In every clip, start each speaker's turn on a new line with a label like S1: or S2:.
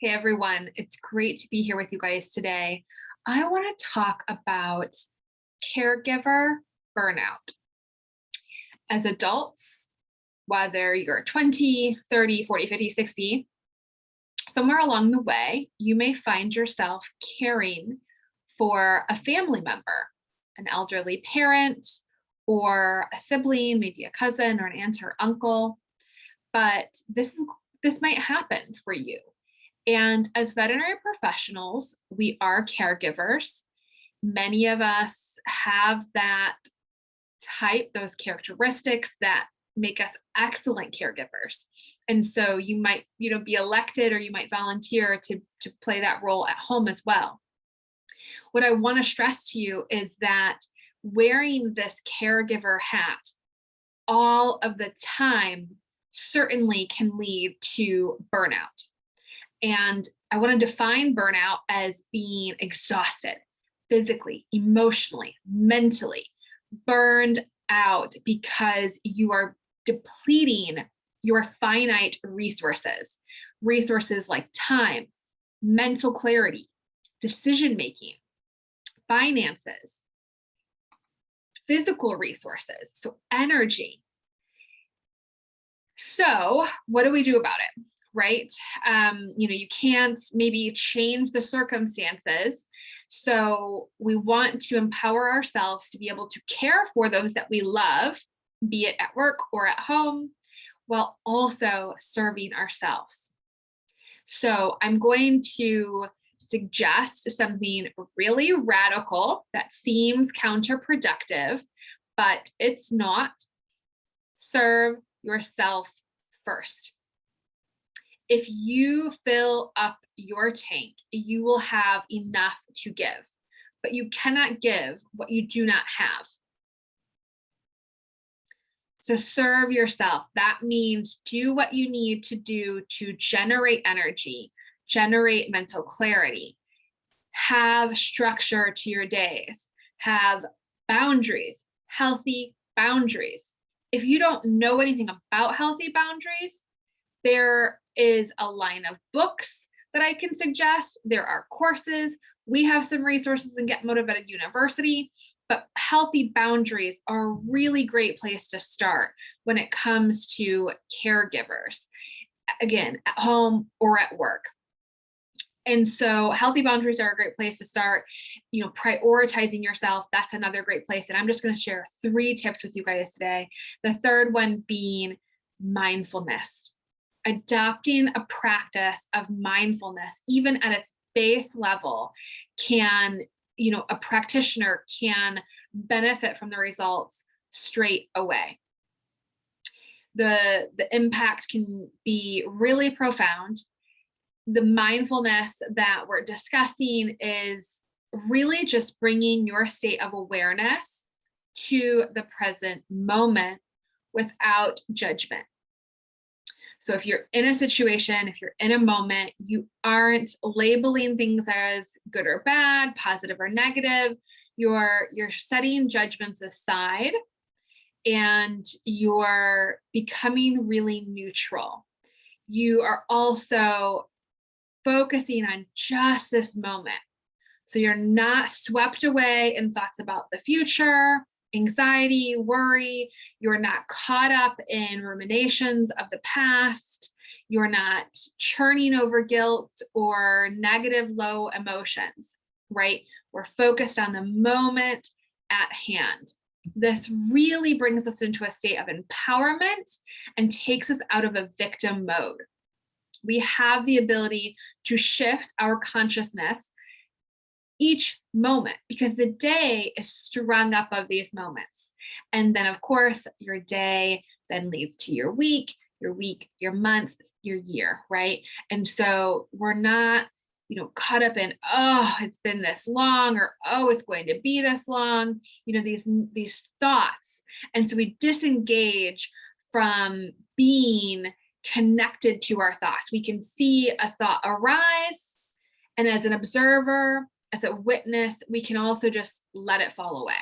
S1: Hey everyone, it's great to be here with you guys today. I want to talk about caregiver burnout. As adults, whether you're 20, 30, 40, 50, 60, somewhere along the way, you may find yourself caring for a family member, an elderly parent, or a sibling, maybe a cousin or an aunt or uncle. But this might happen for you. And as veterinary professionals, we are caregivers. Many of us have that type, those characteristics that make us excellent caregivers. And so you might, be elected or you might volunteer to play that role at home as well. What I want to stress to you is that wearing this caregiver hat all of the time certainly can lead to burnout. And I want to define burnout as being exhausted physically, emotionally, mentally, burned out because you are depleting your finite resources, resources like time, mental clarity, decision making, finances, physical resources, so energy. So, what do we do about it? Right? You can't maybe change the circumstances. So we want to empower ourselves to be able to care for those that we love, be it at work or at home, while also serving ourselves. So I'm going to suggest something really radical that seems counterproductive, but it's not. Serve yourself first. If you fill up your tank, you will have enough to give, but you cannot give what you do not have. So serve yourself. That means do what you need to do to generate energy, generate mental clarity, have structure to your days, have boundaries, healthy boundaries. If you don't know anything about healthy boundaries, there is a line of books that I can suggest. There are courses. We have some resources in Get Motivated University, but healthy boundaries are a really great place to start when it comes to caregivers, again, at home or at work. And so healthy boundaries are a great place to start. Prioritizing yourself, that's another great place. And I'm just going to share 3 tips with you guys today. The third one being mindfulness. Adopting a practice of mindfulness, even at its base level, a practitioner can benefit from the results straight away. The impact can be really profound. The mindfulness that we're discussing is really just bringing your state of awareness to the present moment without judgment. So if you're in a situation, if you're in a moment, you aren't labeling things as good or bad, positive or negative. You're setting judgments aside and you're becoming really neutral. You are also focusing on just this moment. So you're not swept away in thoughts about the future, anxiety, worry. You're not caught up in ruminations of the past. You're not churning over guilt or negative low emotions, right? We're focused on the moment at hand. This really brings us into a state of empowerment and takes us out of a victim mode. We have the ability to shift our consciousness each moment because the day is strung up of these moments. And then, of course, your day then leads to your week, your month, your year, right? And so we're not, caught up in, oh, it's been this long, or oh, it's going to be this long, these thoughts. And so we disengage from being connected to our thoughts. We can see a thought arise, and as an observer, as a witness, we can also just let it fall away.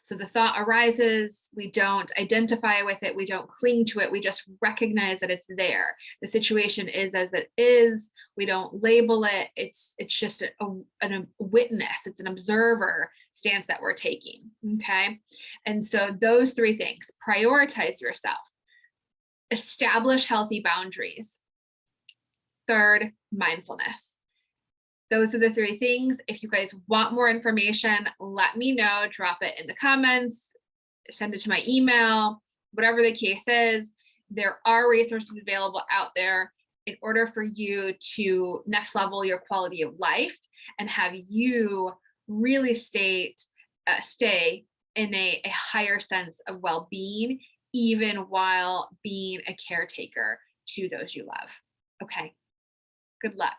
S1: So the thought arises, we don't identify with it, we don't cling to it, we just recognize that it's there. The situation is as it is, we don't label it, it's just a witness, it's an observer stance that we're taking, okay? And so those three things: prioritize yourself, establish healthy boundaries, third, mindfulness. Those are the three things. If you guys want more information, let me know, drop it in the comments, send it to my email, whatever the case is. There are resources available out there in order for you to next level your quality of life and have you really stay in a higher sense of well-being, even while being a caretaker to those you love. Okay, good luck.